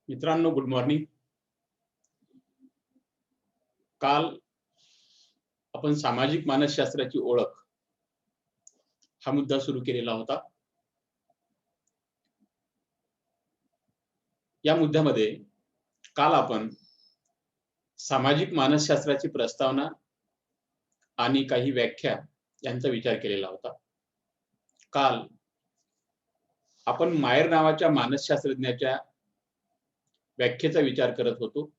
मित्रांनो, good morning. काल आपण सामाजिक मानसशास्त्राची ओळख हा मुद्दा सुरू केलेला होता. या मुद्द्यामध्ये काल आपण सामाजिक मानसशास्त्राची प्रस्तावना आणि काही व्याख्या यांचा विचार केलेला होता. काल आपण मायर नावाच्या मानसशास्त्रज्ञाच्या व्याख्येचा विचार करत होतो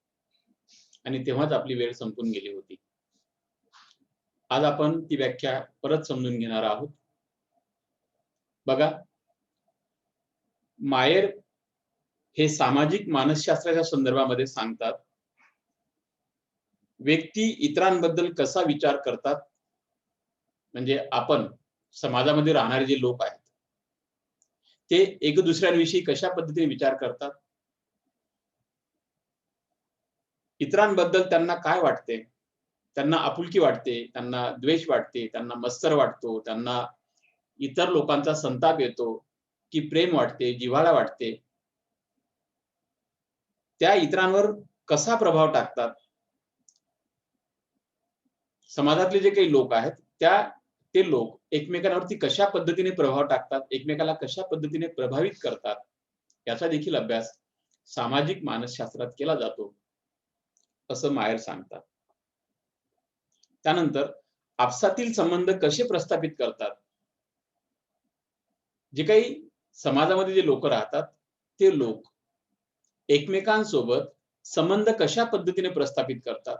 आणि तेव्हाच आपली वेळ संपून गेली होती. आज आपण ती व्याख्या परत समजून घेणार आहोत. बघा, मायर हे सामाजिक मानसशास्त्राच्या संदर्भामध्ये सांगतात, व्यक्ती इतरांबद्दल कसा विचार करतात, म्हणजे आपण समाजामध्ये राहणारे जे लोक आहेत ते एक दुसऱ्यांविषयी कशा पद्धतीने विचार करतात, इतरांबद्दल त्यांना काय वाटते, त्यांना आपुलकी वाटते, त्यांना द्वेष वाटते, त्यांना मत्सर वाटतो, त्यांना इतर लोकांचा संताप येतो की प्रेम वाटते, जिव्हाळा वाटते, त्या इतरांवर कसा प्रभाव टाकतात. समाजातले जे काही लोक आहेत ते लोक एकमेकांवरती कशा पद्धतीने प्रभाव टाकतात, एकमेकाला कशा पद्धतीने प्रभावित करतात, याचा देखील अभ्यास सामाजिक मानसशास्त्रात केला जातो असं मायर सांगतात. त्यानंतर आपसातील संबंध कसे प्रस्थापित करतात. जे काही समाजामध्ये जे लोक राहतात ते लोक एकमेकांसोबत संबंध कशा पद्धतीने प्रस्थापित करतात.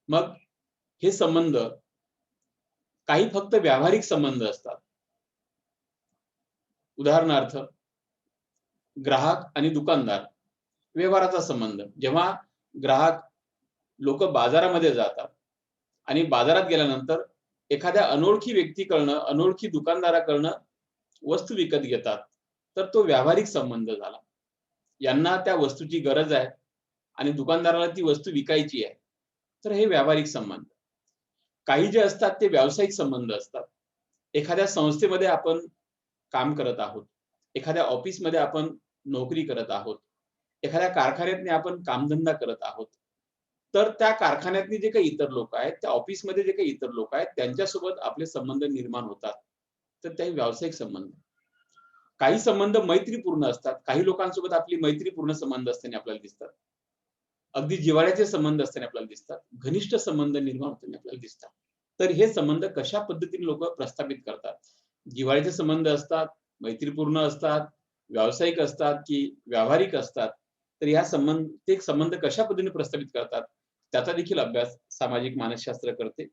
मग हे संबंध काही फक्त व्यावहारिक संबंध असतात. उदाहरणार्थ, ग्राहक आणि दुकानदार व्यवहाराचा संबंध. जेव्हा ग्राहक लोक बाजारामध्ये जातात आणि बाजारात गेल्यानंतर एखाद्या अनोळखी व्यक्तीकडनं, अनोळखी दुकानदाराकडनं वस्तू विकत घेतात, तर तो व्यावहारिक संबंध झाला. यांना त्या वस्तूची गरज आहे आणि दुकानदाराला ती वस्तू विकायची आहे, तर हे व्यावहारिक संबंध. काही जे असतात ते व्यावसायिक संबंध असतात. एखाद्या संस्थेमध्ये आपण काम करत आहोत, एखाद्या ऑफिसमध्ये आपण नोकरी करत आहोत, एखाद्या कारखान्यातनी आपण कामधंदा करत आहोत, तर त्या कारखान्यातली जे काही इतर लोक आहेत, त्या ऑफिसमध्ये जे काही इतर लोक आहेत, त्यांच्यासोबत आपले संबंध निर्माण होतात, तर ते व्यावसायिक संबंध. काही संबंध मैत्रीपूर्ण असतात. काही लोकांसोबत आपली मैत्रीपूर्ण संबंध असताना आपल्याला दिसतात. अगदी जिव्हाळ्याचे संबंध असताना आपल्याला दिसतात. घनिष्ठ संबंध निर्माण होताना आपल्याला दिसतात. तर हे संबंध कशा पद्धतीने लोक प्रस्थापित करतात. जिव्हाळ्याचे संबंध असतात, मैत्रीपूर्ण असतात, व्यावसायिक असतात की व्यावहारिक असतात. तर ह्या संबंध कशा पद्धतीने प्रस्थापित करतात त्याचा देखील अभ्यास सामाजिक मानसशास्त्र करते.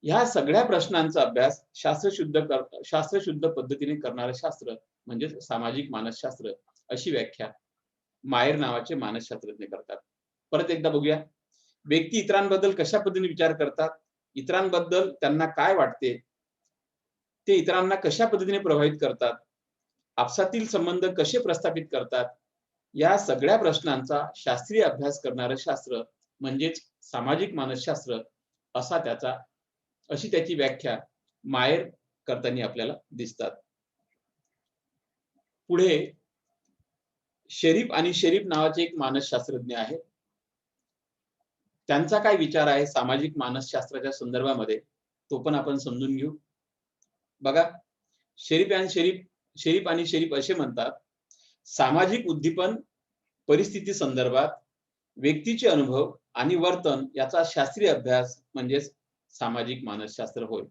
ह्या सगळ्या प्रश्नांचा अभ्यास शास्त्रशुद्ध पद्धतीने करणारे शास्त्र म्हणजे सामाजिक मानसशास्त्र, अशी व्याख्या मायर नावाचे मानसशास्त्रज्ञ करतात. परत एकदा बघूया. व्यक्ती इतरांबद्दल कशा पद्धतीने विचार करतात, इतरांबद्दल त्यांना काय वाटते, ते इतरांना कशा पद्धतीने प्रभावित करतात, आपसातील संबंध कसे प्रस्थापित करतात, या सगळ्या प्रश्नांचा शास्त्रीय अभ्यास करणारे शास्त्र म्हणजेच सामाजिक मानसशास्त्र अशी त्याची व्याख्या मायर करताना आपल्याला दिसतात. पुढे शेरीफ नावाचे एक मानसशास्त्रज्ञ आहे. त्यांचा काय विचार आहे सामाजिक मानसशास्त्राच्या संदर्भामध्ये तो पण आपण समजून घेऊ. बघा, शेरीफ असे म्हणतात, सामाजिक उद्दीपन परिस्थिती संदर्भात व्यक्तीचे अनुभव आणि वर्तन याचा शास्त्रीय अभ्यास म्हणजे सामाजिक मानसशास्त्र होय.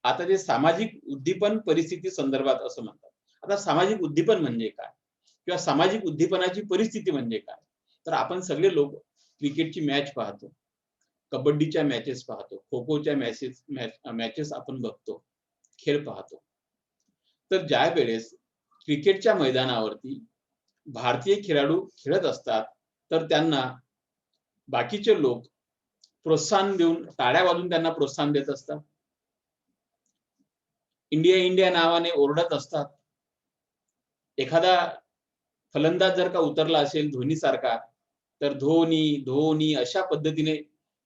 आता जे सामाजिक उद्दीपन परिस्थिती संदर्भात असं म्हणतात. आता सामाजिक उद्दीपन म्हणजे काय किंवा सामाजिक उद्दीपनाची परिस्थिती म्हणजे काय, तर आपण सगळे लोक क्रिकेटची मॅच पाहतो, कबड्डीच्या मॅचेस पाहतो, खो खोच्या मॅचेस आपण बघतो, खेळ पाहतो. तर ज्या वेळेस क्रिकेटच्या मैदानावरती भारतीय खेळाडू खेळत असतात तर त्यांना बाकीचे लोक प्रोत्साहन देऊन, टाळ्या वाजवून त्यांना प्रोत्साहन देत असतात. इंडिया इंडिया नावाने ओरडत असतात. एखादा फलंदाज जर का उतरला असेल धोनी सारखा, तर धोनी धोनी अशा पद्धतीने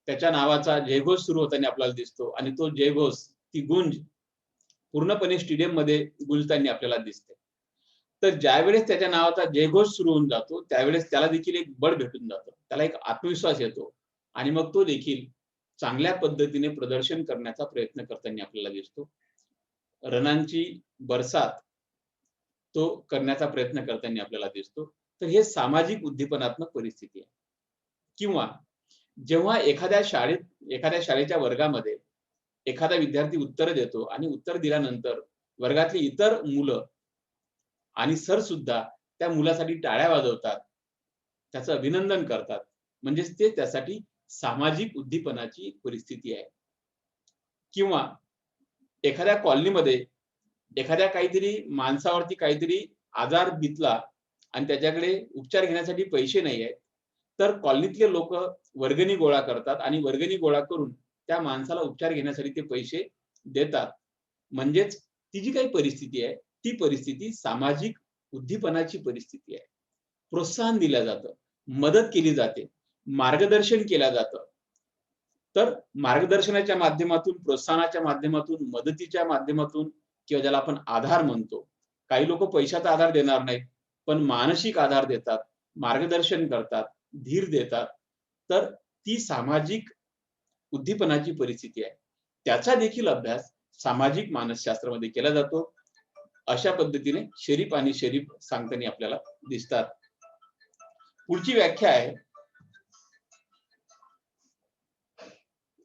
त्याच्या नावाचा जयघोष सुरू होताना आपल्याला दिसतो आणि तो जयघोष, ती गुंज पूर्णपणे स्टेडियम मध्ये गुंजताना आपल्याला दिसते. तर ज्यावेळेस त्याच्या नावाचा जयघोष सुरू होऊन जातो त्यावेळेस त्याला देखील एक बळ भेटून जातं, त्याला एक आत्मविश्वास येतो आणि मग तो देखील चांगल्या पद्धतीने प्रदर्शन करण्याचा प्रयत्न करताना आपल्याला दिसतो. रनांची बरसात तो करण्याचा प्रयत्न करताना आपल्याला दिसतो. तर हे सामाजिक उद्दीपनात्मक परिस्थिती आहे. किंवा जेव्हा एखाद्या शाळेच्या वर्गामध्ये एखादा विद्यार्थी उत्तर देतो आणि उत्तर दिल्यानंतर वर्गातली इतर मुलं आणि सर सुद्धा त्या मुलासाठी टाळ्या वाजवतात, त्याचं अभिनंदन करतात. म्हणजेच ते त्यासाठी सामाजिक उद्दीपनाची परिस्थिती आहे. किंवा एखाद्या कॉलनीमध्ये एखाद्या काहीतरी माणसावरती काहीतरी आजार बितला आणि त्याच्याकडे उपचार घेण्यासाठी पैसे नाही आहेत, तर कॉलनीतले लोक वर्गणी गोळा करतात आणि वर्गणी गोळा करून त्या माणसाला उपचार घेण्यासाठी ते पैसे देतात. म्हणजेच ती जी काही परिस्थिती आहे, ती परिस्थिती सामाजिक उद्दीपनाची परिस्थिती आहे. प्रोत्साहन दिलं जातं, मदत केली जाते, मार्गदर्शन केलं जातं. तर मार्गदर्शनाच्या माध्यमातून, प्रोत्साहनाच्या माध्यमातून, मदतीच्या माध्यमातून किंवा ज्याला आपण आधार म्हणतो. काही लोक पैशाचा आधार देणार नाहीत, पण मानसिक आधार देतात, मार्गदर्शन करतात, धीर देतात. तर ती सामाजिक उद्दीपनाची परिस्थिती आहे. त्याचा देखील अभ्यास सामाजिक मानसशास्त्रामध्ये केला जातो. अशा पद्धतीने शरीफ आणि शरीफ सांगताना आपल्याला दिसतात. पुढची व्याख्या आहे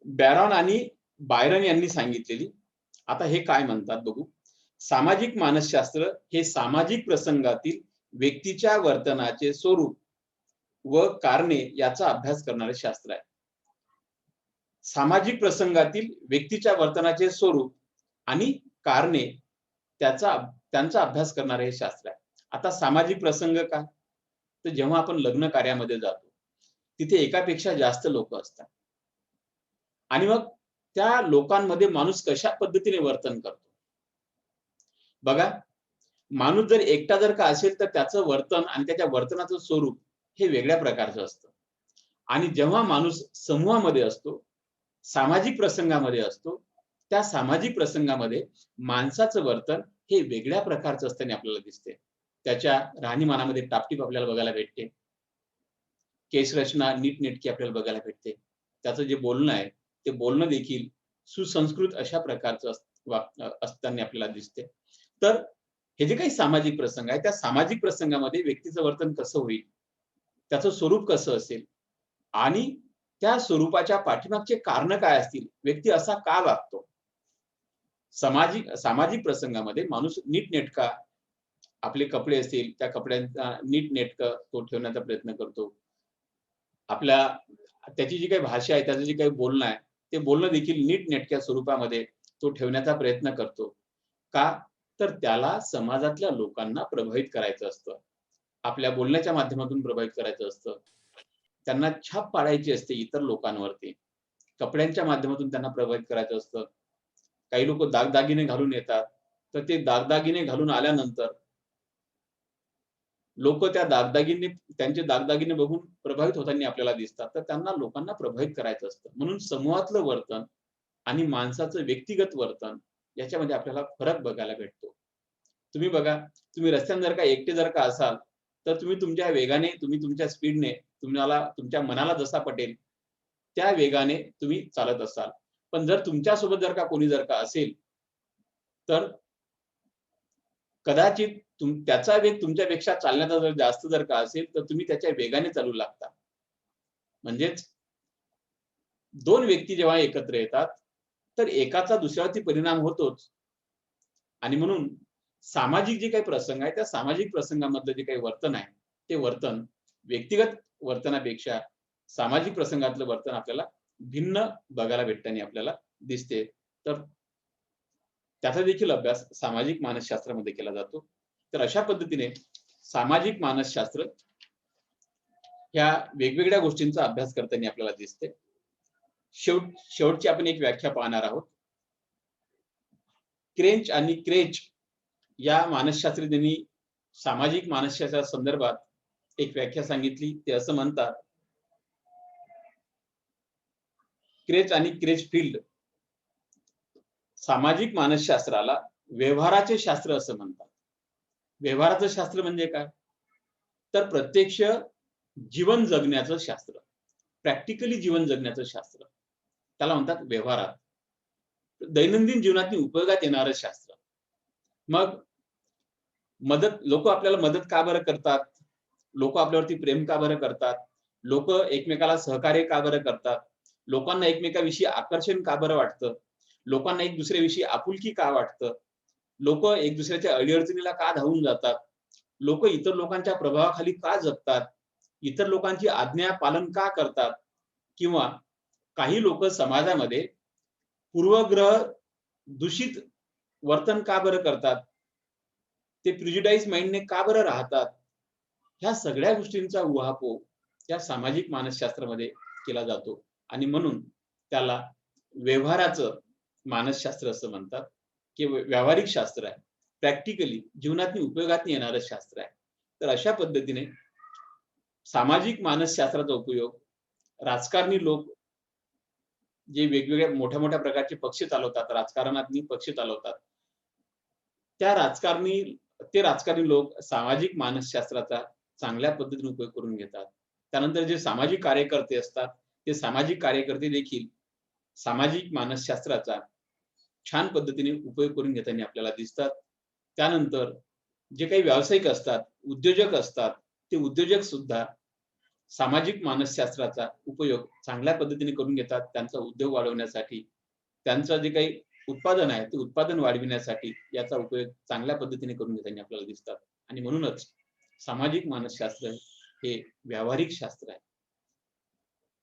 बॅरॉन आणि बायरन यांनी सांगितलेली. आता हे काय म्हणतात बघू. सामाजिक मानसशास्त्र हे सामाजिक प्रसंगातील व्यक्तीच्या वर्तनाचे स्वरूप व कारणे याचा अभ्यास करणारे शास्त्र आहे. सामाजिक प्रसंगातील व्यक्तीच्या वर्तनाचे स्वरूप आणि कारणे त्यांचा अभ्यास करणारे हे शास्त्र आहे. आता सामाजिक प्रसंग काय? तर जेव्हा आपण लग्न कार्यामध्ये जातो, तिथे एकापेक्षा जास्त लोक असतात आणि मग त्या लोकांमध्ये माणूस कशा पद्धतीने वर्तन करतो. बघा, माणूस जर एकटा जर का असेल तर त्याचं वर्तन आणि त्याच्या वर्तनाचं स्वरूप हे वेगळ्या प्रकारचं असतं. आणि जेव्हा माणूस समूहामध्ये असतो, सामाजिक प्रसंगामध्ये असतो, त्या सामाजिक प्रसंगामध्ये माणसाचं वर्तन हे वेगळ्या प्रकारचं असताना आपल्याला दिसते. त्याच्या राहणीमानामध्ये टापटीप आपल्याला बघायला भेटते. केशरचना नीटनेटकी आपल्याला बघायला भेटते. त्याचं जे बोलणं आहे, ते बोलणं देखील सुसंस्कृत अशा प्रकारचं असताना आपल्याला दिसते. तर हे जे काही सामाजिक प्रसंग आहे, त्या सामाजिक प्रसंगामध्ये व्यक्तीचं वर्तन कसं होईल, त्याचं स्वरूप कसं असेल आणि त्या स्वरूपाच्या पाठीमागचे कारण काय असतील, व्यक्ती असा का वागतो. सामाजिक प्रसंगामध्ये माणूस नीटनेटका आपले कपडे असतील त्या कपड्यांचा नीटनेटकं तो ठेवण्याचा प्रयत्न करतो. आपल्या त्याची जी काही भाषा आहे, त्याचं जे काही बोलणं आहे, ते बोलणं देखील नीटनेटक्या स्वरूपामध्ये तो ठेवण्याचा प्रयत्न करतो. का? तर त्याला समाजातल्या लोकांना प्रभावित करायचं असतं. आपल्या बोलण्याच्या माध्यमातून प्रभावित करायचं असतं. त्यांना छाप पाडायची असते इतर लोकांवरती. कपड्यांच्या माध्यमातून त्यांना प्रभावित करायचं असतं. काही लोक दागदागिने घालून येतात, तर ते दागदागिने घालून आल्यानंतर लोक त्यांचे दागदागिने बघून प्रभावित होताना आपल्याला दिसतात. तर त्यांना लोकांना प्रभावित करायचं असतं. म्हणून समूहातलं वर्तन आणि माणसाचं व्यक्तिगत वर्तन याच्यामध्ये आपल्याला फरक बघायला भेटतो. तुम्ही बघा, तुम्ही रस्त्याने जर का एकटे जर का असाल, तर तुम्ही तुमच्या वेगाने, तुम्ही तुमच्या स्पीडने तुम्हाला तुमच्या मनाला जसा पटेल त्या वेगाने तुम्ही चालत असाल. पण जर तुमच्यासोबत जर का कोणी जर का असेल, तर कदाचित त्याचा वेग तुमच्यापेक्षा चालण्याचा जर जास्त जर का असेल, तर तुम्ही त्याच्या वेगाने चालू लागता. म्हणजेच 2 व्यक्ती जेव्हा एकत्र येतात, तर एकाचा दुसऱ्यावरती परिणाम होतोच. आणि म्हणून सामाजिक जे काही प्रसंग आहे, त्या सामाजिक प्रसंगामधलं जे काही वर्तन आहे, ते वर्तन व्यक्तिगत वर्तनापेक्षा सामाजिक प्रसंगातलं वर्तन आपल्याला भिन्न बघायला भेटताना आपल्याला दिसते. तर त्याचा देखील अभ्यास सामाजिक मानसशास्त्रामध्ये केला जातो. तर अशा पद्धतीने सामाजिक मानसशास्त्र ह्या वेगवेगळ्या गोष्टींचा अभ्यास करताना आपल्याला दिसते. शेवटची आपण एक व्याख्या पाहणार आहोत. क्रेंच आणि क्रेच या मानसशास्त्रज्ञांनी सामाजिक मानसशास्त्रा संदर्भात एक व्याख्या सांगितली. ते असं म्हणतात, क्रेच आणि क्रेचफिल्ड सामाजिक मानसशास्त्राला व्यवहाराचे शास्त्र असं म्हणतात. व्यवहाराचं शास्त्र म्हणजे काय? तर प्रत्यक्ष जीवन जगण्याचं शास्त्र, प्रॅक्टिकली जीवन जगण्याचं शास्त्र, त्याला म्हणतात व्यवहारात. दैनंदिन जीवनात उपयोगात येणारं शास्त्र. मग लोक आपल्याला मदत का बरं करतात? लोक आपल्यावरती प्रेम का बरं करतात? लोक एकमेकाला सहकार्य का बरं करतात? लोकांना एकमेकांविषयी आकर्षण का बरं वाटतं? लोकांना एक दुसऱ्याविषयी आपुलकी का वाटतं? लोक एक दुसऱ्याच्या अडीअडचणीला का धावून जातात? लोक इतर लोकांच्या प्रभावाखाली का जगतात? इतर लोकांची आज्ञा पालन का करतात? किंवा काही लोक समाजामध्ये पूर्वग्रह दूषित वर्तन का बरं करतात? ते प्रिज्युडाइज माइंडने का बरं राहतात? ह्या सगळ्या गोष्टींचा उहापोह या सामाजिक मानसशास्त्रामध्ये केला जातो आणि म्हणून त्याला व्यवहाराचं मानसशास्त्र असं म्हणतात, की व्यावहारिक शास्त्र आहे. प्रॅक्टिकली जीवनात उपयोगात येणारं शास्त्र आहे. तर अशा पद्धतीने सामाजिक मानसशास्त्राचा उपयोग राजकारणी लोक जे वेगवेगळ्या मोठ्या-मोठ्या प्रकारचे पक्ष चालवतात, राजकारणातनी पक्ष चालवतात. ते राजकारणी लोक सामाजिक मानसशास्त्राचा चांगल्या पद्धतीने उपयोग करून घेतात. त्यानंतर जे सामाजिक कार्यकर्ते असतात, ते सामाजिक कार्यकर्ते देखील सामाजिक मानसशास्त्राचा छान पद्धतीने उपयोग करून घेताना आपल्याला दिसतात. त्यानंतर जे काही व्यावसायिक असतात, उद्योजक असतात, ते उद्योजक सुद्धा सामाजिक मानसशास्त्राचा उपयोग चांगल्या पद्धतीने करून घेतात. त्यांचा उद्योग वाढवण्यासाठी, त्यांचं जे काही उत्पादन आहे, ते उत्पादन वाढविण्यासाठी याचा उपयोग चांगल्या पद्धतीने करून घेताना आपल्याला दिसतात. आणि म्हणूनच सामाजिक मानसशास्त्र हे व्यावहारिक शास्त्र आहे.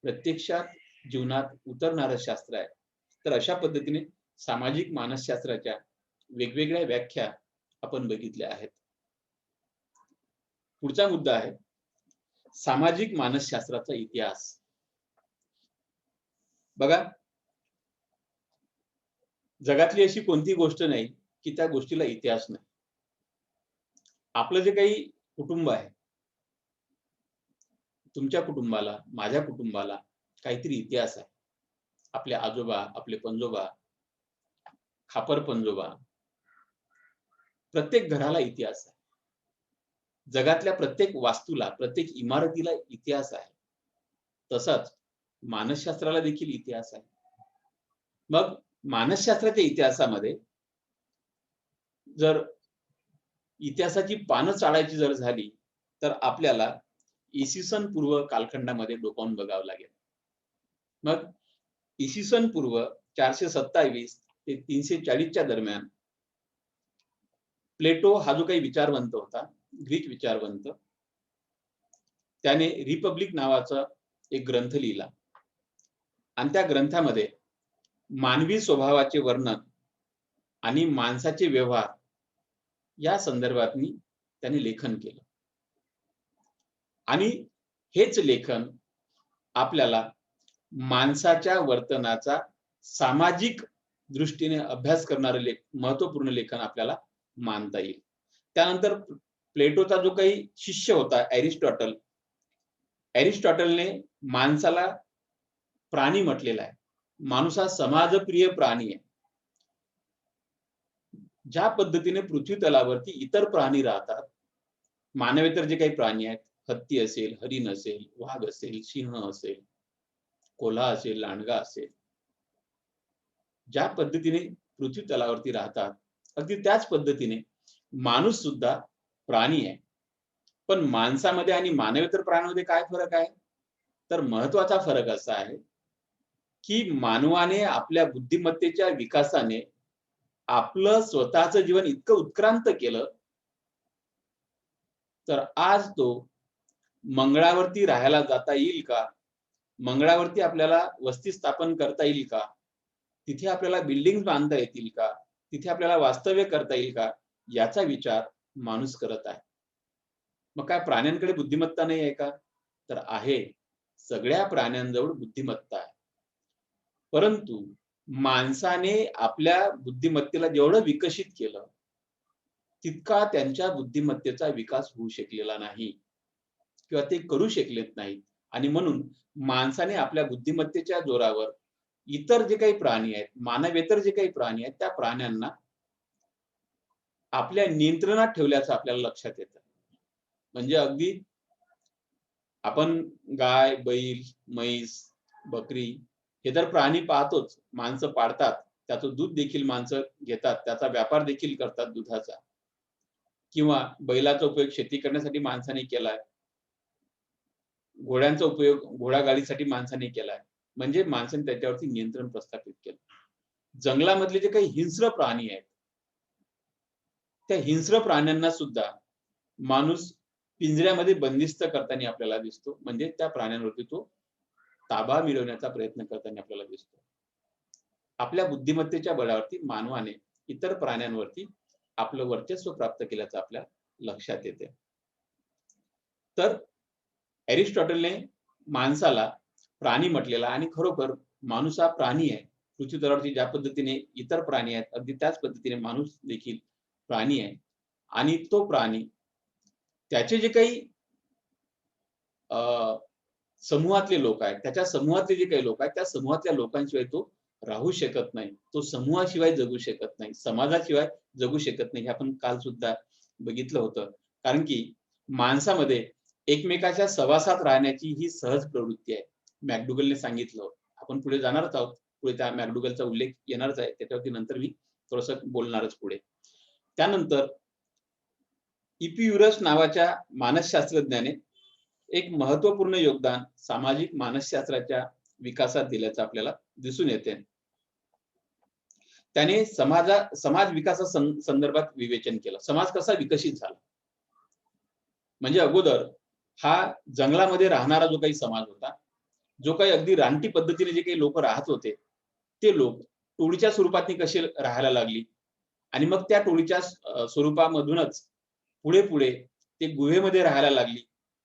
प्रत्यक्षात जीवनात उतरणारं शास्त्र आहे. तर अशा पद्धतीने सामाजिक मानसशास्त्राच्या वेगवेगळ्या व्याख्या आपण बघितल्या आहेत. पुढचा मुद्दा आहे सामाजिक मानसशास्त्राचा इतिहास. बघा, जगातली अशी कोणती गोष्ट नाही की त्या गोष्टीला इतिहास नाही. आपलं जे काही कुटुंब आहे, तुमच्या कुटुंबाला, माझ्या कुटुंबाला काहीतरी इतिहास आहे. आपले आजोबा, आपले पणजोबा, खापर पणजोबा, प्रत्येक घराला इतिहास आहे. जगातल्या प्रत्येक वास्तूला, प्रत्येक इमारतीला इतिहास आहे. तसंच मानसशास्त्राला देखील इतिहास आहे. मग मानसशास्त्राच्या इतिहासामध्ये जर इतिहासाची पानं चाळायची जर झाली, तर आपल्याला इसवी सन पूर्व कालखंडामध्ये डोकावून बघावं लागेल. मग इसवी सन पूर्व 427 ते 340 च्या दरम्यान प्लेटो हा जो काही विचारवंत होता, ग्रीक विचारवंत, त्याने रिपब्लिक नावाचा एक ग्रंथ लिहिला आणि त्या ग्रंथामध्ये मानवी स्वभावाचे वर्णन आणि माणसाचे व्यवहार या संदर्भातनी त्यांनी लेखन केलं. आणि हेच लेखन आपल्याला माणसाच्या वर्तनाचा सामाजिक दृष्टीने अभ्यास करणारे महत्वपूर्ण लेखन आपल्याला मानता येईल. त्यानंतर प्लेटोचा जो काही शिष्य होता एरिस्टॉटलने माणसाला प्राणी म्हटलेला आहे. माणूस हा समाजप्रिय प्राणी आहे. ज्या पद्धतीने पृथ्वी तलावरती इतर प्राणी राहतात, मानवेतर जे काही प्राणी आहेत, हत्ती असेल, हरिण असेल, वाघ असेल, सिंह असेल, कोल्हा असेल, लांडगा असेल, ज्या पद्धतीने पृथ्वी तलावरती राहतात, अगदी त्याच पद्धतीने माणूस सुद्धा प्राणी आहे. पण माणसामध्ये आणि मानवेतर प्राण्यामध्ये काय फरक आहे? तर महत्वाचा फरक असा आहे की मानवाने आपल्या बुद्धिमत्तेच्या विकासाने आपलं स्वतःचं जीवन इतकं उत्क्रांत केलं, तर आज तो मंगळावरती राहायला जाता येईल का? मंगळावरती आपल्याला वस्ती स्थापन करता येईल का? तिथे आपल्याला बिल्डिंग बांधता येतील का? तिथे आपल्याला वास्तव्य करता येईल का? याचा विचार माणूस करत आहे. मग काय प्राण्यांकडे बुद्धिमत्ता नाही आहे का? तर आहे. सगळ्या प्राण्यांजवळ बुद्धिमत्ता आहे. परंतु माणसाने आपल्या बुद्धिमत्तेला जेवढं विकसित केलं, तितका त्यांच्या बुद्धिमत्तेचा विकास होऊ शकलेला नाही किंवा ते करू शकलेत नाहीत. आणि म्हणून माणसाने आपल्या बुद्धिमत्तेच्या जोरावर इतर जे काही प्राणी आहेत, मानवेतर जे काही प्राणी आहेत, त्या प्राण्यांना आपल्या नियंत्रणात ठेवल्याचं आपल्याला लक्षात येतं. म्हणजे अगदी आपण गाय, बैल, म्हैस, बकरी हे तर प्राणी पाहतोच. माणसं पाळतात. त्याचं दूध देखील माणसं घेतात. त्याचा व्यापार देखील करतात दुधाचा. किंवा बैलाचा उपयोग शेती करण्यासाठी माणसाने केलाय. घोड्यांचा उपयोग घोडागाडीसाठी माणसाने केलाय. म्हणजे माणसाने त्याच्यावरती नियंत्रण प्रस्थापित केलं. जंगलामधले जे काही हिंस्र प्राणी आहेत, त्या हिंस्र प्राण्यांना सुद्धा माणूस पिंजऱ्यामध्ये बंदिस्त करताना आपल्याला दिसतो. म्हणजे त्या प्राण्यांवरती तो ताबा मिळवण्याचा प्रयत्न करताना आपल्याला दिसतो. आपल्या बुद्धिमत्तेच्या बळावरती मानवाने इतर प्राण्यांवरती आपलं वर्चस्व प्राप्त केल्याचं आपल्या लक्षात येते. तर एरिस्टॉटलने माणसाला प्राणी म्हटलेला आणि खरोखर माणूस हा प्राणी आहे. पृथ्वी तलावरती ज्या पद्धतीने इतर प्राणी आहेत, अगदी त्याच पद्धतीने माणूस देखील प्राणी आहे. आणि तो प्राणी त्याचे जे काही अ, समूहातले लोक आहेत, त्याच्या समूहातले जे काही लोक आहेत, त्या समूहातल्या लोकांशिवाय तो राहू शकत नाही. तो समूहाशिवाय जगू शकत नाही. समाजाशिवाय जगू शकत नाही. हे आपण काल सुद्धा बघितलं होतं. कारण की माणसामध्ये एकमेकाच्या सहवासात राहण्याची ही सहज प्रवृत्ती आहे. मॅकडुगलने सांगितलं. आपण पुढे जाणारच आहोत. पुढे त्या मॅकडुगलचा उल्लेख येणारच आहे. त्याच्यावरती नंतर मी थोडंसं बोलणारच पुढे. त्यानंतर इपियुरस नावाच्या मानसशास्त्रज्ञाने एक महत्त्वपूर्ण योगदान सामाजिक मानसशास्त्राच्या विकासात दिल्याचं आपल्याला दिसून येते. त्याने समाज विकासा संदर्भात विवेचन केलं. समाज कसा विकसित झाला. म्हणजे अगोदर हा जंगलामध्ये राहणारा जो काही समाज होता, जो काही अगदी रानटी पद्धतीने जे काही लोक राहत होते, ते लोक टोळीच्या स्वरूपात कसे राहायला लागली आणि मग त्या टोळीच्या स्वरूपामधूनच पुढे-पुढे ते गुहेमध्ये राहायला लागली.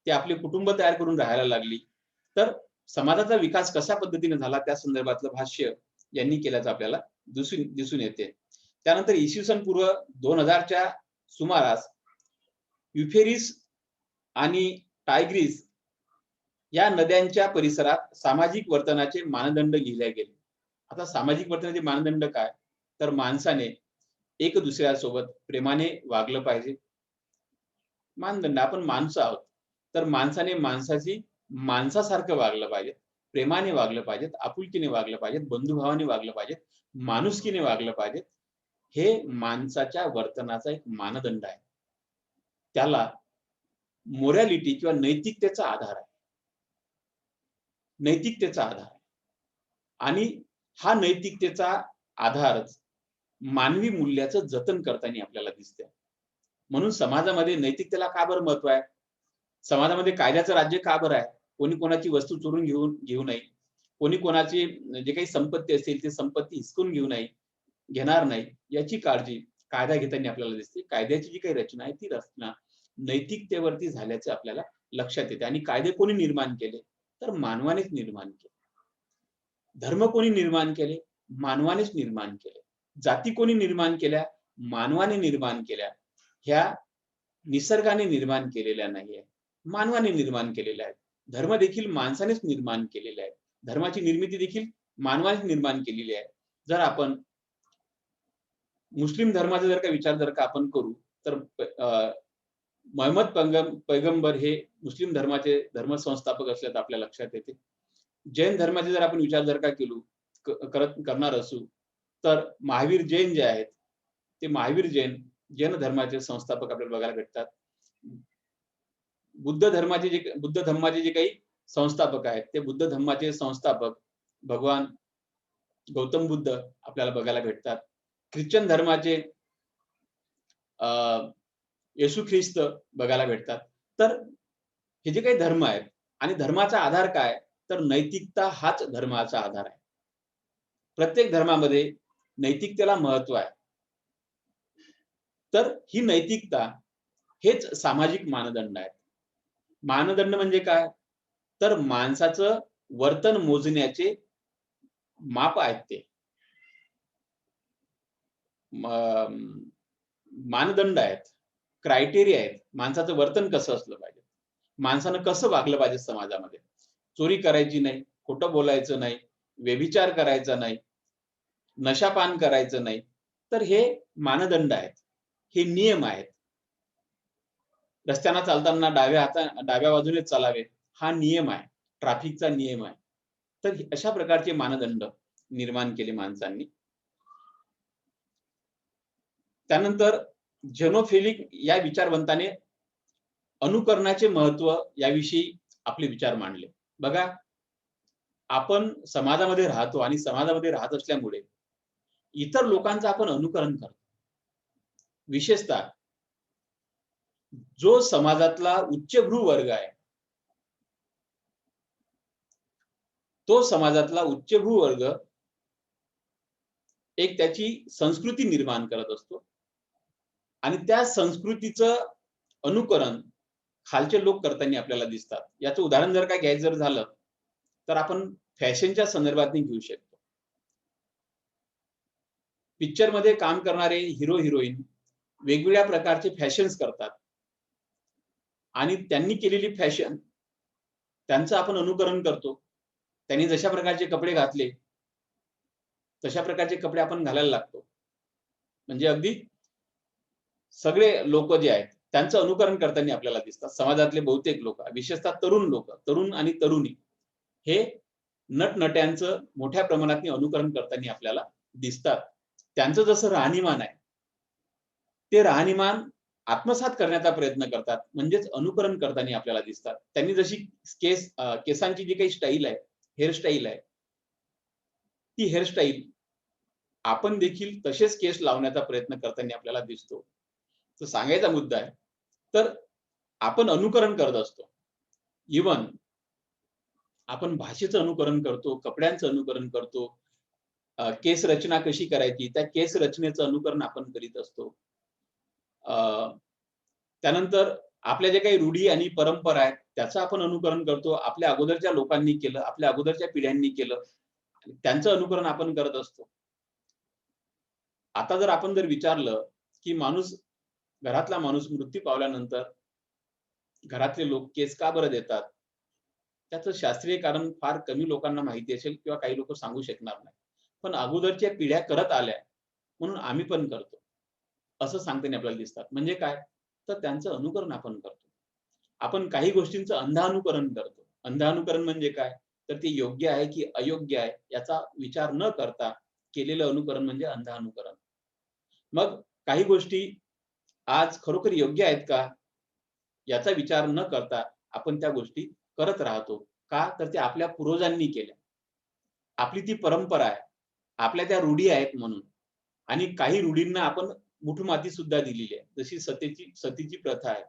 ते आपले कुटुंब तयार करून राहायला लागली. तर समाजाचा विकास कशा पद्धतीने झाला त्या संदर्भातलं भाष्य यांनी केल्याचं आपल्याला दिसून येते. त्यानंतर इसवी सन पूर्व 2000 च्या सुमारास युफेरिस आणि टायग्रीस या नद्यांच्या परिसरात सामाजिक वर्तनाचे मानदंड लिहिले गेले. आता सामाजिक वर्तनाचे मानदंड काय? तर माणसाने एक दुसऱ्यासोबत प्रेमाने वागलं पाहिजे. मानदंड आपण माणसं आहोत. तर माणसाने माणसाशी माणसासारखं वागलं पाहिजे. प्रेमाने वागलं पाहिजे, आपुलकीने वागलं पाहिजे, बंधुभावाने वागलं पाहिजे, माणुसकीने वागलं पाहिजे. हे माणसाच्या वर्तनाचा एक मानदंड आहे. त्याला मोरॅलिटी किंवा नैतिकतेचा आधार आहे. नैतिकतेचा आधार आहे. आणि हा नैतिकतेचा आधारच मानवी मूल्याचं जतन करताना आपल्याला दिसते. म्हणून समाजामध्ये नैतिकतेला का बरं महत्व आहे? समाजामध्ये कायद्याचं राज्य का बरं आहे? कोणी कोणाची वस्तू चोरून घेऊ नये. कोणी कोणाची जे काही संपत्ती असेल ती संपत्ती हिसकून घेणार नाही याची काळजी कायदा घेताना आपल्याला दिसते. कायद्याची जी काही रचना आहे ती रचना नैतिकतेवरती झाल्याचे आपल्याला लक्षात येते. आणि कायदे कोणी निर्माण केले? तर मानवानेच निर्माण केले. धर्म कोणी निर्माण केले? मानवानेच निर्माण केले. जाती कोणी निर्माण केल्या? मानवाने निर्माण केल्या. ह्या निसर्गाने निर्माण केलेल्या नाहीये. मानवाने निर्माण केलेल्या आहेत. धर्म देखील माणसानेच निर्माण केलेले आहे. धर्माची निर्मिती देखील मानवानेच निर्माण केलेली आहे. जर आपण मुस्लिम धर्माचा जर का विचार जर का आपण करू तर मोहम्मद पैगंबर हे मुस्लिम धर्माचे धर्मसंस्थापक असल्याचं आपल्या लक्षात येते. जैन धर्माचे जर आपण विचार जर का करणार असू तर महावीर जैन जे आहेत ते महावीर जैन धर्माचे संस्थापक आपल्याला बघायला भेटतात. बुद्ध धर्माचे जे काही संस्थापक आहेत ते बुद्ध धर्माचे संस्थापक भगवान गौतम बुद्ध आपल्याला बघायला भेटतात. ख्रिश्चन धर्माचे येशू ख्रिस्त बघायला भेटतात. तर हे जे काही धर्म आहेत आणि धर्माचा आधार काय? तर नैतिकता हाच धर्माचा आधार आहे. प्रत्येक धर्मामध्ये नैतिकतेला महत्व आहे. तर ही नैतिकता हेच सामाजिक मानदंड आहेत. मानदंड म्हणजे काय? तर माणसाचं वर्तन मोजण्याचे माप आहेत ते. मानदंड आहेत, क्रायटेरिया आहेत. माणसाचं वर्तन कसं असलं पाहिजे. माणसानं कसं वागलं पाहिजे समाजामध्ये. चोरी करायची नाही, खोटं बोलायचं नाही, व्यभिचार करायचा नाही, नशापान करायचं नाही. तर हे मानदंड आहेत. हे नियम आहेत. रस्त्याने चालताना डाव्या बाजूने चालावे हा नियम आहे. ट्रॅफिकचा नियम आहे. तर अशा प्रकारचे मानदंड निर्माण केले माणसांनी. त्यानंतर झेनोफिलिक या विचारवंताने अनुकरणाचे महत्त्व याविषयी आपले विचार मांडले. बघा, आपण समाजामध्ये राहतो आणि समाजामध्ये राहत असल्यामुळे इतर लोकांचं आपण अनुकरण करतो. विशेषतः जो समाजातला उच्चभ्रू वर्ग आहे, तो समाजातला उच्चभ्रू वर्ग एक त्याची संस्कृती निर्माण करत असतो आणि त्या संस्कृतीचं अनुकरण खालचे लोक करताना आपल्याला दिसतात. याचं उदाहरण जर का घ्यायचं जर झालं, तर आपण फॅशनच्या संदर्भात घेऊ शकतो. पिक्चरमध्ये काम करणारे हिरो हिरोईन वेगवेगळ्या प्रकारचे फॅशन्स करतात आणि त्यांनी केलेली फॅशन त्यांचं आपण अनुकरण करतो. त्यांनी जशा प्रकारचे कपडे घातले, तशा प्रकारचे कपडे आपण घालायला लागतो. म्हणजे अगदी सगळे लोक जे आहेत त्यांचं अनुकरण करताना आपल्याला दिसतात. समाजातले बहुतेक लोक, विशेषतः तरुण लोक, तरुण आणि तरुणी हे नटनट्यांचं मोठ्या प्रमाणात अनुकरण करताना आपल्याला दिसतात. त्यांचं जसं राहणीमान आहे, ते राहणीमान आत्मसात करण्याचा प्रयत्न करतात, म्हणजेच अनुकरण करताना आपल्याला दिसतात. त्यांनी जशी केसांची जी काही स्टाईल आहे, हेअरस्टाईल आहे, ती हेअरस्टाईल आपण देखील तसेच केस लावण्याचा प्रयत्न करताना आपल्याला दिसतो. तर सांगायचा मुद्दा आहे, तर आपण अनुकरण करत असतो. इव्हन आपण भाषेचं अनुकरण करतो, कपड्यांचं अनुकरण करतो, केस रचना कशी करायची, त्या केस रचनेचं अनुकरण आपण करीत असतो. त्यानंतर आपल्या जे काही रूढी आणि परंपरा आहेत, त्याचं आपण अनुकरण करतो. आपल्या अगोदरच्या लोकांनी केलं, आपल्या अगोदरच्या पिढ्यांनी केलं, त्यांचं अनुकरण आपण करत असतो. आता जर आपण विचारलं, की घरातला माणूस मृत्यू पावल्यानंतर घरातले लोक केस का बरं देतात? त्याचं शास्त्रीय कारण फार कमी लोकांना माहिती असेल किंवा काही लोक सांगू शकणार नाही. पण अगोदरच्या पिढ्या करत आल्या म्हणून आम्ही पण करतो, असं सांगताना आपल्याला दिसतात. म्हणजे काय? तर त्यांचं अनुकरण आपण करतो. आपण काही गोष्टींचं अंधानुकरण करतो. अंधानुकरण म्हणजे काय? तर ते योग्य आहे की अयोग्य आहे याचा विचार न करता केलेलं अनुकरण म्हणजे अंधानुकरण. मग काही गोष्टी आज खरोखर योग्य आहेत का? याचा विचार न करता आपण त्या गोष्टी करत राहतो. का? तर ते आपल्या पूर्वजांनी केल्या. आपली ती परंपरा आहे. आपल्या त्या रूढी आहेत म्हणून. आणि काही रूढींना आपण मुठमाती सुद्धा दिलेली आहे. जशी सतीची प्रथा आहे.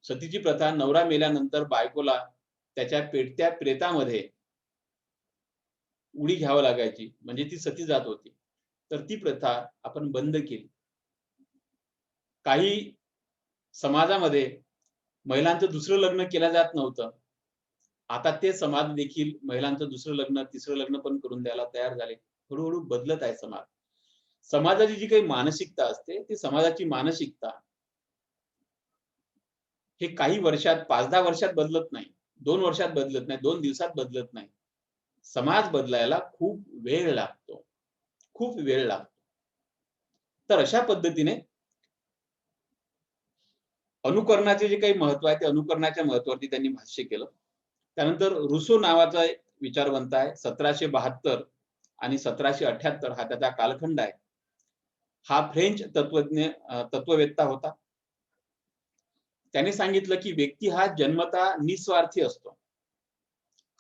सतीची प्रथा, नवरा मेल्यानंतर बायकोला त्याच्या पेटत्या प्रेतामध्ये उडी घ्यावी लागायची. म्हणजे ती सती जात होती. तर ती प्रथा आपण बंद केली. काही समाजामध्ये महिलांचं दुसरं लग्न केलं जात नव्हतं. आता ते समाज देखील महिलांचं दुसरं लग्न, तिसरं लग्न पण करून द्यायला तयार झाले. हळू-हळू बदलत आहे समाज. समाजाची जी काही मानसिकता असते, ती समाजाची मानसिकता हे काही वर्षात, 5-10 वर्षात बदलत नाही. 2 वर्षात बदलत नाही, 2 दिवसात बदलत नाही. समाज बदलायला खूप वेळ लागतो. खूप वेळ लागतो. तर अशा पद्धतीने अनुकरणाचे जे काही महत्त्व आहे, ते अनुकरणाच्या महत्त्वावरती त्यांनी भाष्य केलं. त्यानंतर रुसो नावाचा एक विचारवंत आहे. 1772 आणि 1778 हा त्याचा कालखंड आहे. हा फ्रेंच तत्ववेत्ता होता. त्याने सांगितलं, की व्यक्ती हा जन्मतः निस्वार्थी असतो.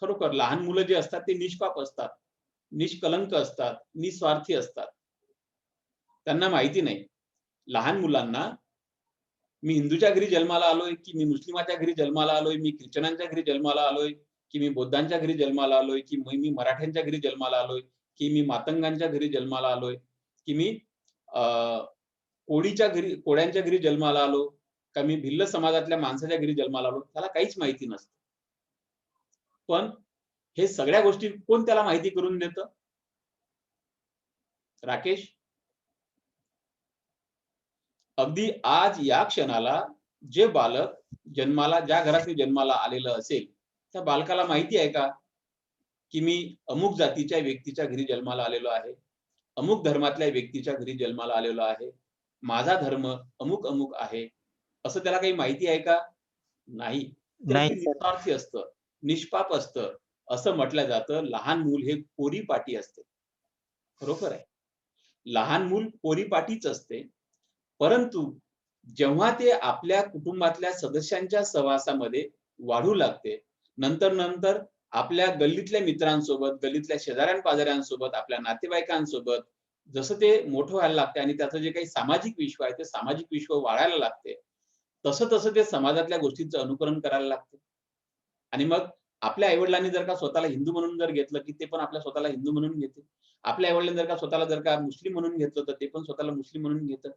खरोखर लहान मुलं जे असतात ते निष्पाप असतात, निष्कलंक असतात, निस्वार्थी असतात. त्यांना माहिती नाही. लहान मुलांना मी हिंदूच्या घरी जन्माला आलोय, की मी मुस्लिमाच्या घरी जन्माला आलोय, मी ख्रिश्चनांच्या घरी जन्माला आलोय, की मी बौद्धांच्या घरी जन्माला आलोय, की मी मराठ्यांच्या घरी जन्माला आलोय, की मी मातंगांच्या घरी जन्माला आलोय, की मी अ, कोळ्यांच्या घरी जन्माला आलो, का मी भिल्ल समाजातल्या माणसाच्या घरी जन्माला आलो, त्याला काहीच माहिती नसतं. पण हे सगळ्या गोष्टी कोण त्याला माहिती करून देतं? राकेश, अगदी आज या क्षणाला जे बालक ज्या घरात जन्माला आलेलं असेल, त्या बालकाला माहिती आहे का, की मी अमुक जातीच्या व्यक्तीच्या घरी जन्माला आलेलो आहे, अमुक धर्मातल्या व्यक्तीच्या घरी जन्माला आलेलो आहे. माझा धर्म अमुक अमुक आहे, असं त्याला काही माहिती आहे का? नाही. ते नाही अगदी सर. निस्वार्थी असतं, निष्पाप असतं. असं म्हटलं जातं, लहान मूल हे पोरीपाटी असते. बरोबर आहे. लहान मूल पोरीपाटीच असते. परंतु जेव्हा ते आपल्या कुटुंबातल्या सदस्यांच्या सहवासामध्ये वाढू लागते, नंतर आपल्या गल्लीतल्या मित्रांसोबत, गल्लीतल्या शेजाऱ्या-पाजाऱ्यांसोबत, आपल्या नातेवाईकांसोबत जसं ते मोठं व्हायला लागते आणि त्याचं जे काही सामाजिक विश्व आहे, ते सामाजिक विश्व वाढायला लागते. तसं ते समाजातल्या गोष्टींचं अनुकरण करायला लागते. आणि मग आपल्या आई-वडिलांनी जर का स्वतःला हिंदू म्हणून जर घेतलं, की ते पण आपल्या स्वतःला हिंदू म्हणून घेतील. आपल्या आई-वडिलांनी जर का स्वतःला जर का मुस्लिम म्हणून घेतलं, तर ते पण स्वतःला मुस्लिम म्हणून घेतात.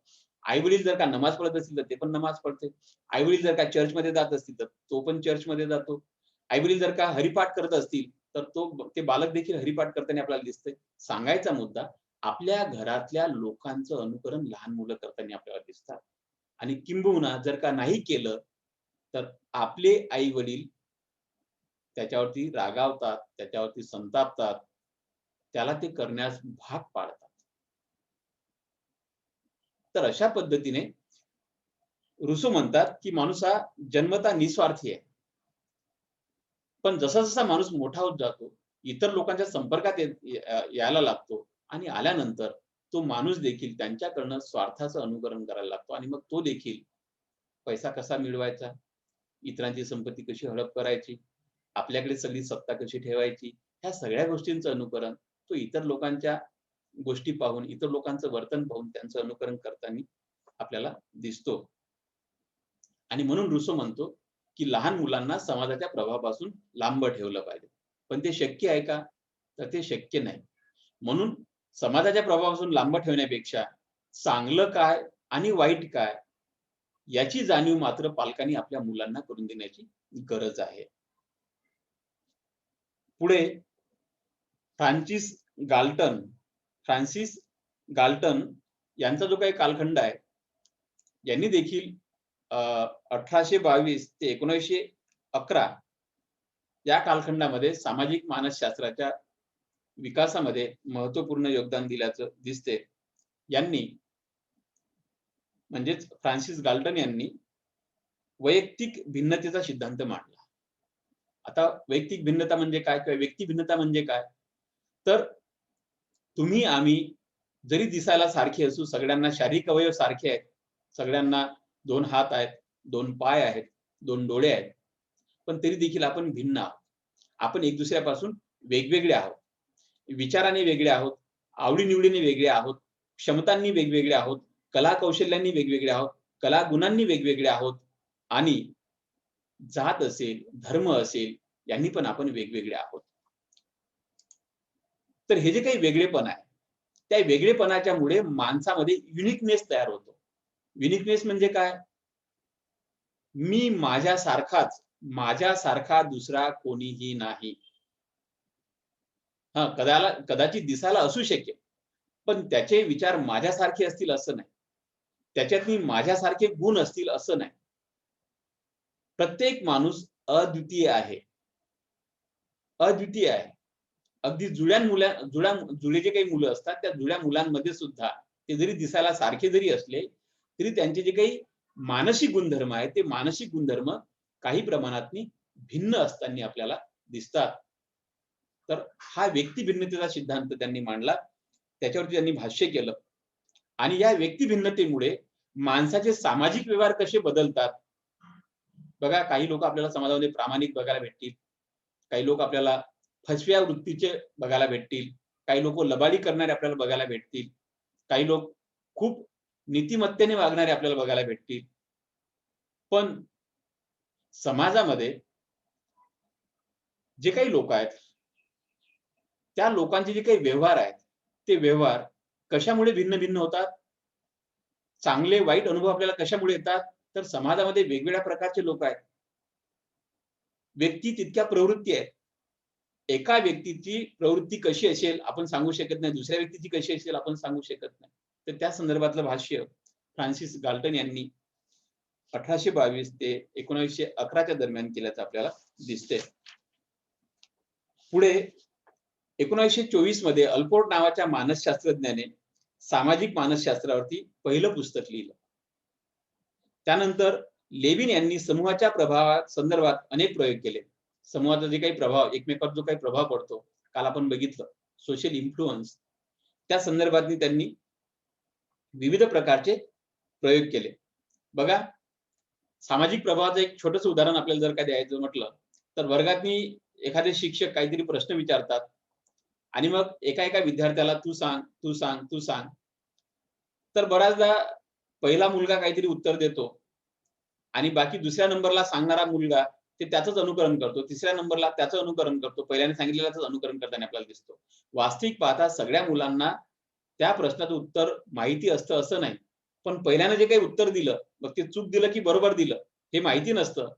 आई-वडील जर का नमाज पढत असतील, तर ते पण नमाज पढते. आई-वडील जर का चर्चमध्ये जात असतील, तर तो पण चर्चमध्ये जातो. आई-वडील जर का हरिपाठ करत असतील, तर ते बालक देखील हरिपाठ करताना आपल्याला दिसतंय. सांगायचा मुद्दा, आपल्या घरातल्या लोकांचं अनुकरण लहान मुलं करताना आपल्याला दिसतात. आणि किंबहुना जर का नाही केलं, तर आपले आई-वडील त्याच्यावरती रागावतात, त्याच्यावरती संतापतात. त्याला ते करण्यास भाग पाडतात. तर अशा पद्धतीने रुसो म्हणतात, की माणूस हा जन्मतः निस्वार्थी आहे. पण जसा-जसा माणूस मोठा होत जातो, इतर लोकांच्या संपर्कात यायला लागतो आणि आल्यानंतर तो माणूस देखील त्यांच्याकडनं स्वार्थाचं अनुकरण करायला लागतो आणि मग तो देखील पैसा कसा मिळवायचा, इतरांची संपत्ती कशी हडप करायची, आपल्याकडे सगळी सत्ता कशी ठेवायची, ह्या सगळ्या गोष्टींचं अनुकरण तो इतर लोकांच्या गोष्टी पाहून, इतर लोकांचं वर्तन पाहून त्यांचं अनुकरण करताना आपल्याला दिसतो. आणि म्हणून रुसो म्हणतो, की लहान मुलांना समाजाच्या प्रभावापासून लांब ठेवलं पाहिजे. पण ते शक्य आहे का? तर ते शक्य नाही. म्हणून समाजाच्या प्रभावापासून लांब ठेवण्यापेक्षा चांगलं काय आणि वाईट काय याची जाणीव मात्र पालकांनी आपल्या मुलांना करून देण्याची गरज आहे. पुढे फ्रान्सिस गाल्टन फ्रान्सिस गाल्टन यांचा जो काही कालखंड आहे, यांनी देखील 1822 ते 1911 या कालखंडामध्ये सामाजिक मानसशास्त्राच्या विकासामध्ये महत्त्वपूर्ण योगदान दिल्याचं दिसते. यांनी म्हणजेच फ्रान्सिस गाल्टन यांनी वैयक्तिक भिन्नतेचा सिद्धांत मांडला. आता वैयक्तिक भिन्नता म्हणजे काय? किंवा व्यक्ती भिन्नता म्हणजे काय? तर तुम्ही आम्ही जरी दिसायला सारखे असू, सगळ्यांना शारीरिक अवयव सारखे आहेत. सगळ्यांना 2 हात आहेत, 2 पाय आहेत, 2 डोळे आहेत. पण तरी देखील आपण भिन्न आहोत. आपण एक दुसऱ्यापासून वेगवेगळे आहोत. विचाराने वेगळे आहोत, आवडी-निवडीने वेगळे आहोत, क्षमतांनी वेगवेगळे आहोत, कला-कौशल्यांनी वेगवेगळे आहोत, कलागुणांनी वेगवेगळे आहोत आणि जात असेल, धर्म असेल, यांनी पण आपण वेगवेगळे आहोत. तर हे जे काही वेगळेपण आहे, त्या वेगळेपणाच्यामुळे माणसामध्ये युनिकनेस तयार होतो. युनिकनेस म्हणजे काय? मी माझ्यासारखाच, माझ्यासारखा दुसरा कोणीही नाही. हां, कदाचित दिसायला असू शकेल, पण त्याचे विचार माझ्यासारखे असतील असं नाही. त्याच्यातही माझ्यासारखे गुण असतील असं नाही. प्रत्येक माणूस अद्वितीय आहे. अद्वितीय आहे. अगदी जुळे जे काही मुलं असतात, त्या जुळ्या मुलांमध्ये सुद्धा ते जरी दिसायला सारखे जरी असले, तरी त्यांचे जे काही मानसिक गुणधर्म आहेत, ते मानसिक गुणधर्म काही प्रमाणात भिन्न असताना आपल्याला दिसतात. तर हा व्यक्ती भिन्नतेचा सिद्धांत त्यांनी मांडला. त्याच्यावरती त्यांनी भाष्य केलं आणि या व्यक्ती भिन्नतेमुळे माणसाचे सामाजिक व्यवहार कसे बदलतात. बघा, काही लोक आपल्याला समाजामध्ये प्रामाणिक बघायला भेटतील. काही लोक आपल्याला फसव्या वृत्तीचे बघायला भेटतील. काही लोक लबाडी करणारे आपल्याला बघायला भेटतील. काही लोक खूप नीतिमत्तेने वागणारे आपल्याला बघायला भेटतील. पण समाजामध्ये जे काही लोक आहेत, त्या लोकांचे जे काही व्यवहार आहेत, ते व्यवहार कशामुळे भिन्न-भिन्न होतात? चांगले वाईट अनुभव आपल्याला कशामुळे येतात? तर समाजामध्ये वेगवेगळ्या प्रकारचे लोक आहेत. व्यक्ती तितक्या प्रवृत्ती आहेत. एका व्यक्तीची प्रवृत्ती कशी असेल आपण सांगू शकत नाही. दुसऱ्या व्यक्तीची कशी असेल आपण सांगू शकत नाही. तर त्या संदर्भातलं भाष्य फ्रान्सिस गाल्टन यांनी 1822 ते 1911 च्या दरम्यान केल्याचं आपल्याला दिसतंय. पुढे 1924 मध्ये अल्पोर्ट नावाच्या मानसशास्त्रज्ञाने सामाजिक मानसशास्त्रावरती पहिलं पुस्तक लिहिलं. त्यानंतर लेविन यांनी समूहाच्या प्रभावात संदर्भात अनेक प्रयोग केले. समूहाचा जे काही प्रभाव, एकमेकांवर जो काही प्रभाव पडतो, काल आपण बघितलं सोशल इन्फ्लुअन्स, त्या संदर्भात त्यांनी विविध प्रकारचे प्रयोग केले. बघा, सामाजिक प्रभावाचं एक छोटंसं उदाहरण आपल्याला जर का द्यायचं म्हटलं, तर वर्गातनी एखादे शिक्षक काहीतरी प्रश्न विचारतात आणि मग एका विद्यार्थ्याला तू सांग, तू सांग, तू सांग. तर बऱ्याचदा पहिला मुलगा काहीतरी उत्तर देतो आणि बाकी दुसऱ्या नंबरला सांगणारा मुलगा ते त्याचंच अनुकरण करतो. तिसऱ्या नंबरला त्याचं अनुकरण करतो. पहिल्याने सांगितलेल्याच अनुकरण करताना आपल्याला दिसतो. वास्तविक पाहता सगळ्या मुलांना त्या प्रश्नाचं उत्तर माहिती असतं असं नाही. पण पहिल्याने जे काही उत्तर दिलं, मग ते चूक दिलं की बरोबर दिलं हे माहिती नसतं.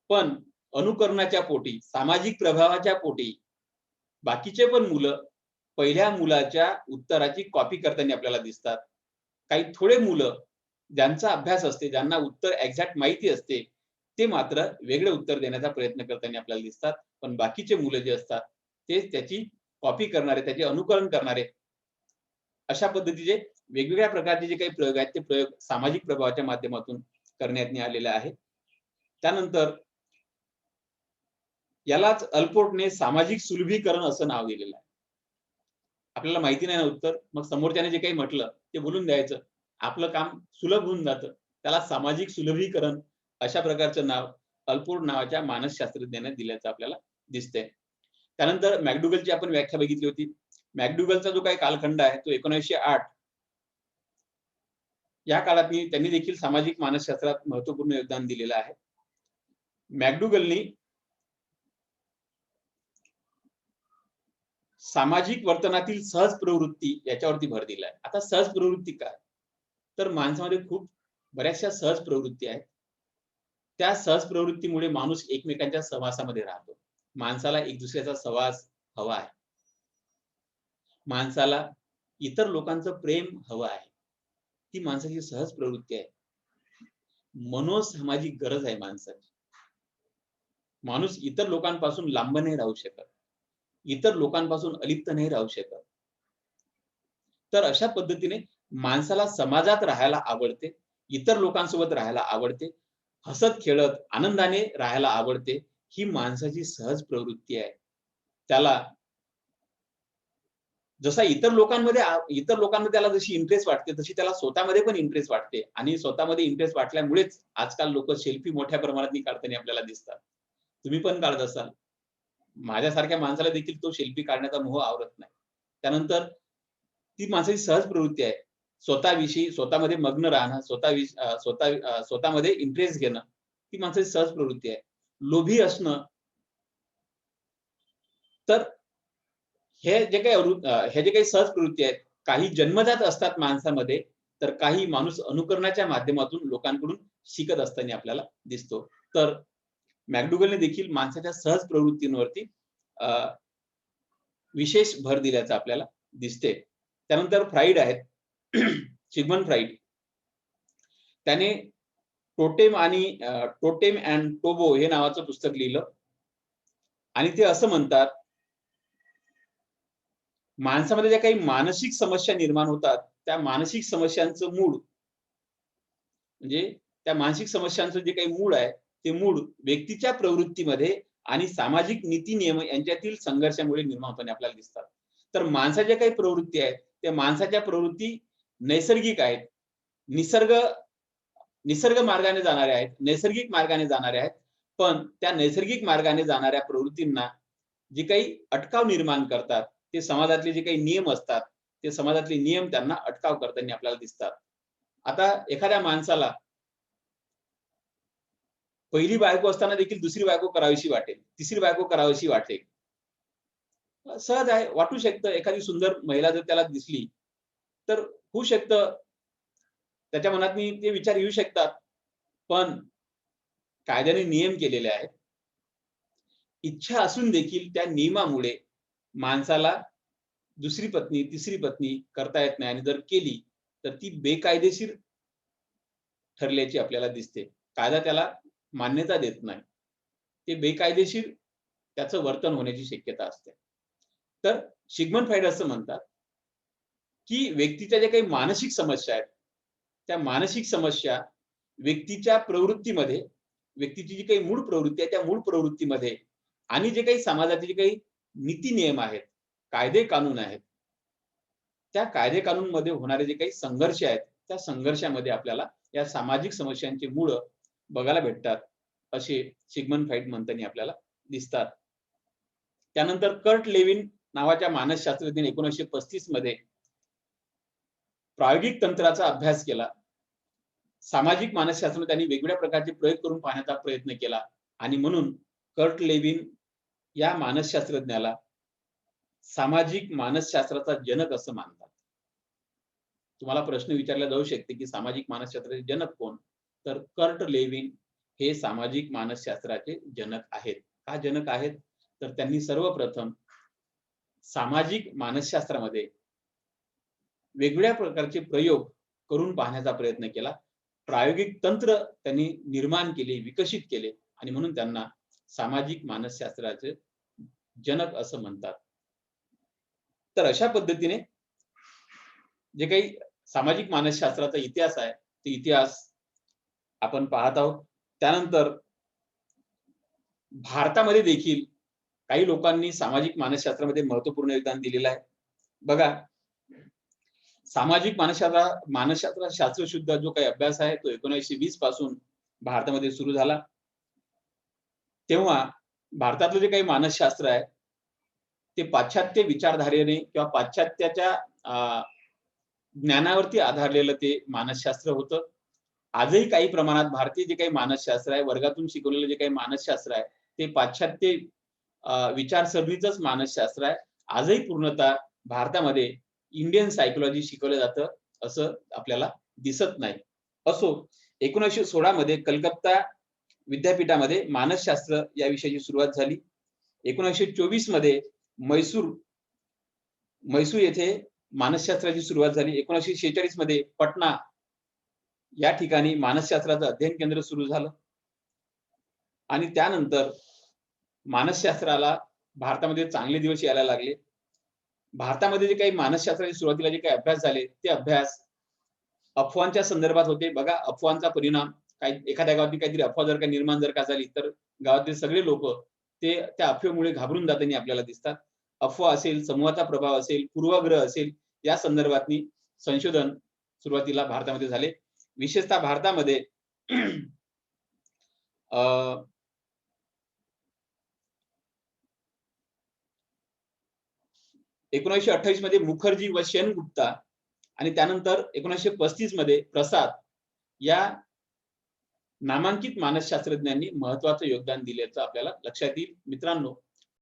पण अनुकरणाच्या पोटी, सामाजिक प्रभावाच्या पोटी बाकीचे पण मुलं पहिल्या मुलाच्या उत्तराची कॉपी करताना आपल्याला दिसतात. काही थोडे मुलं ज्यांचा अभ्यास असते, ज्यांना उत्तर एक्झॅक्ट माहिती असते, ते मात्र वेगळे उत्तर देण्याचा प्रयत्न करताना आपल्याला दिसतात. पण बाकीचे मुलं जे असतात, ते त्याची कॉपी करणारे, त्याचे अनुकरण करणारे, अशा पद्धतीचे वेगवेगळ्या प्रकारचे जे काही प्रयोग आहेत, ते प्रयोग सामाजिक प्रभावाच्या माध्यमातून करण्यात आलेले आहेत. त्यानंतर यालाच अल्पोर्टने सामाजिक सुलभीकरण असं नाव दिलेलं आहे. आपल्याला माहिती नाही ना उत्तर, मग समोरच्याने जे काही म्हटलं ते बोलून द्यायचं. आपलं काम सुलभ होऊन जातं. त्याला सामाजिक सुलभीकरण अशा प्रकारचं नाव अल्पोर्ट नावाच्या मानसशास्त्रज्ञाने दिल्याचं आपल्याला दिसतंय. त्यानंतर मॅकडुगलची आपण व्याख्या बघितली होती. मॅकडुगलचा जो काही कालखंड आहे तो 1908 या काळात त्यांनी देखील सामाजिक मानसशास्त्रात महत्त्वपूर्ण योगदान दिलेलं आहे. मॅकडुगलनी सामाजिक वर्तनातील सहज प्रवृत्ती याच्यावरती भर दिलाय. आता सहज प्रवृत्ती काय? तर माणसामध्ये खूप बऱ्याचशा सहज प्रवृत्ती आहेत. त्या सहज प्रवृत्तीमुळे माणूस एकमेकांच्या सहवासामध्ये राहतो. माणसाला एक दुसऱ्याचा सहवास हवा आहे. माणसाला इतर लोकांचं प्रेम हवं आहे. ती माणसाची सहज प्रवृत्ती आहे. मनोसामाजिक गरज आहे माणसाची. माणूस इतर लोकांपासून लांब नाही राहू शकत. इतर लोकांपासून अलिप्त नाही राहू शकत. तर अशा पद्धतीने माणसाला समाजात राहायला आवडते, इतर लोकांसोबत राहायला आवडते, हसत खेळत आनंदाने राहायला आवडते. ही माणसाची सहज प्रवृत्ती आहे. त्याला जसा इतर लोकांमध्ये त्याला जशी इंटरेस्ट वाटते, तशी त्याला स्वतःमध्ये पण इंटरेस्ट वाटते आणि स्वतःमध्ये इंटरेस्ट वाटल्यामुळेच आजकाल लोक सेल्फी मोठ्या प्रमाणात काढताना आपल्याला दिसतात. तुम्ही पण काढत असाल. माझ्यासारख्या माणसाला देखील तो सेल्फी काढण्याचा मोह आवरत नाही. त्यानंतर ती माणसाची सहज प्रवृत्ती आहे. स्वतःविषयी स्वतःमध्ये मग्न राहणं, स्वतःमध्ये इंटरेस्ट घेणं, ती माणसाची सहज प्रवृत्ती आहे. लोभी असणं, तर हे जे काही सहज प्रवृत्ती आहेत, काही जन्मजात असतात माणसामध्ये, तर काही माणूस अनुकरणाच्या माध्यमातून लोकांकडून शिकत असताना आपल्याला दिसतो. तर मॅकडुगलने देखील माणसाच्या सहज प्रवृत्तींवरती विशेष भर दिल्याचं आपल्याला दिसते. त्यानंतर फ्राईड आहेत. Sigmund fried. त्याने टोटेम अँड टोबो हे नावाचं पुस्तक लिहिलं आणि ते असं म्हणतात, माणसामध्ये ज्या काही मानसिक समस्या निर्माण होतात, त्या मानसिक समस्यांचं मूळ म्हणजे त्या मानसिक समस्यांचं जे काही मूळ आहे, ते मूळ व्यक्तीच्या प्रवृत्तीमध्ये आणि सामाजिक नीती नियम यांच्यातील संघर्षामुळे निर्माण होताना आपल्याला दिसतात. तर माणसाच्या काही प्रवृत्ती आहेत, त्या माणसाच्या प्रवृत्ती नैसर्गिक आहेत. निसर्ग मार्गाने जाणाऱ्या आहेत, नैसर्गिक मार्गाने जाणाऱ्या आहेत. पण त्या नैसर्गिक मार्गाने जाणाऱ्या प्रवृत्तींना जे काही अटकाव निर्माण करतात, ते समाजातले जे काही नियम असतात, ते समाजातले नियम त्यांना अटकाव करताना आपल्याला दिसतात. आता एखाद्या माणसाला पहिली बायको असताना देखील दुसरी बायको करावीशी वाटेल, तिसरी बायको करावीशी वाटेल. सहज आहे, वाटू शकतं. एखादी सुंदर महिला जर त्याला दिसली, तर होऊ शकतं त्याच्या मनातनी ते विचार येऊ शकतात. पण कायद्याने नियम केलेले आहेत. इच्छा असून देखील त्या नियमामुळे माणसाला दुसरी पत्नी, तिसरी पत्नी करता येत नाही आणि जर केली, तर ती बेकायदेशीर ठरल्याची आपल्याला दिसते. कायदा त्याला मान्यता देत नाही. ते बेकायदेशीर त्याचं वर्तन होण्याची शक्यता असते. तर सिग्मंड फ्राईड असं म्हणतात, की व्यक्तीच्या ज्या काही मानसिक समस्या आहेत, त्या मानसिक समस्या व्यक्तीच्या प्रवृत्तीमध्ये, व्यक्तीची जी काही मूळ प्रवृत्ती आहे, त्या मूळ प्रवृत्तीमध्ये आणि जे काही समाजाचे जे काही नीती नियम आहेत, कायदे कानून आहेत, त्या कायदे कानूनमध्ये होणारे जे काही संघर्ष आहेत, त्या संघर्षामध्ये आपल्याला या सामाजिक समस्यांची मूळ बघायला भेटतात, असे सिग्मंड फ्राईड म्हणताना आपल्याला दिसतात. त्यानंतर कर्ट लेविन नावाच्या मानसशास्त्रज्ञाने 1935 मध्ये प्रायोगिक तंत्राचा अभ्यास केला. सामाजिक मानसशास्त्र त्यांनी वेगवेगळ्या प्रकारचे प्रयोग करून पाहण्याचा प्रयत्न केला आणि म्हणून कर्ट लेविन या मानसशास्त्रज्ञाला सामाजिक मानसशास्त्राचा जनक असं मानतात. तुम्हाला प्रश्न विचारला जाऊ शकते की सामाजिक मानसशास्त्राचे जनक कोण? तर कर्ट लेविन हे सामाजिक मानसशास्त्राचे जनक आहेत. का जनक आहेत? तर त्यांनी सर्वप्रथम सामाजिक मानसशास्त्रामध्ये वेगवेगळ्या प्रकारचे प्रयोग करून पाहण्याचा प्रयत्न केला. प्रायोगिक तंत्र त्यांनी निर्माण केले, विकसित केले आणि म्हणून त्यांना सामाजिक मानसशास्त्राचे जनक असं म्हणतात. तर अशा पद्धतीने जे काही सामाजिक मानसशास्त्राचा इतिहास आहे, तो इतिहास आपण पाहत आहोत. त्यानंतर भारतामध्ये देखील काही लोकांनी सामाजिक मानसशास्त्रामध्ये महत्त्वपूर्ण योगदान दिलेलं आहे. बघा, सामाजिक मानसशास्त्र शास्त्रशुद्ध जो काही अभ्यास आहे तो 1920 पासून भारतामध्ये सुरू झाला. तेव्हा भारतातलं जे काही मानसशास्त्र आहे ते पाश्चात्य विचारधारेने किंवा पाश्चात्याच्या ज्ञानावरती आधारलेलं ते मानसशास्त्र होतं. आजही काही प्रमाणात भारतीय जे काही मानसशास्त्र आहे, वर्गातून शिकवलेलं जे काही मानसशास्त्र आहे, ते पाश्चात्य विचारसरणीचंच मानसशास्त्र आहे. आजही पूर्णतः भारतामध्ये इंडियन सायकोलॉजी शिकवलं जातं असं आपल्याला दिसत नाही. असो, 1916 मध्ये कलकत्ता विद्यापीठामध्ये मानसशास्त्र या विषयाची सुरुवात झाली. 1924 मध्ये म्हैसूर येथे मानसशास्त्राची सुरुवात झाली. 1946 मध्ये पटना या ठिकाणी मानसशास्त्राचं अध्ययन केंद्र सुरू झालं आणि त्यानंतर मानसशास्त्राला भारतामध्ये चांगले दिवस यायला लागले. भारतामध्ये जे काही मानसशास्त्राचे सुरुवातीला जे काही अभ्यास झाले, ते अभ्यास अफवांच्या संदर्भात होते. बघा, अफवांचा परिणाम काही एखाद्या गावात काहीतरी अफवा जर का निर्माण जर का झाली, तर गावातील सगळे लोक ते त्या अफवेमुळे घाबरून जाताना आपल्याला दिसतात. अफवा असेल, समूहाचा प्रभाव असेल, पूर्वग्रह असेल, या संदर्भातनी संशोधन सुरुवातीला भारतामध्ये झाले. विशेषतः भारतामध्ये 1928 मध्ये मुखर्जी व सेनगुप्ता आणि त्यानंतर 1935 मध्ये प्रसाद या नामांकित मानसशास्त्रज्ञांनी महत्त्वाचं योगदान दिल्याचं आपल्याला लक्षात येईल. मित्रांनो,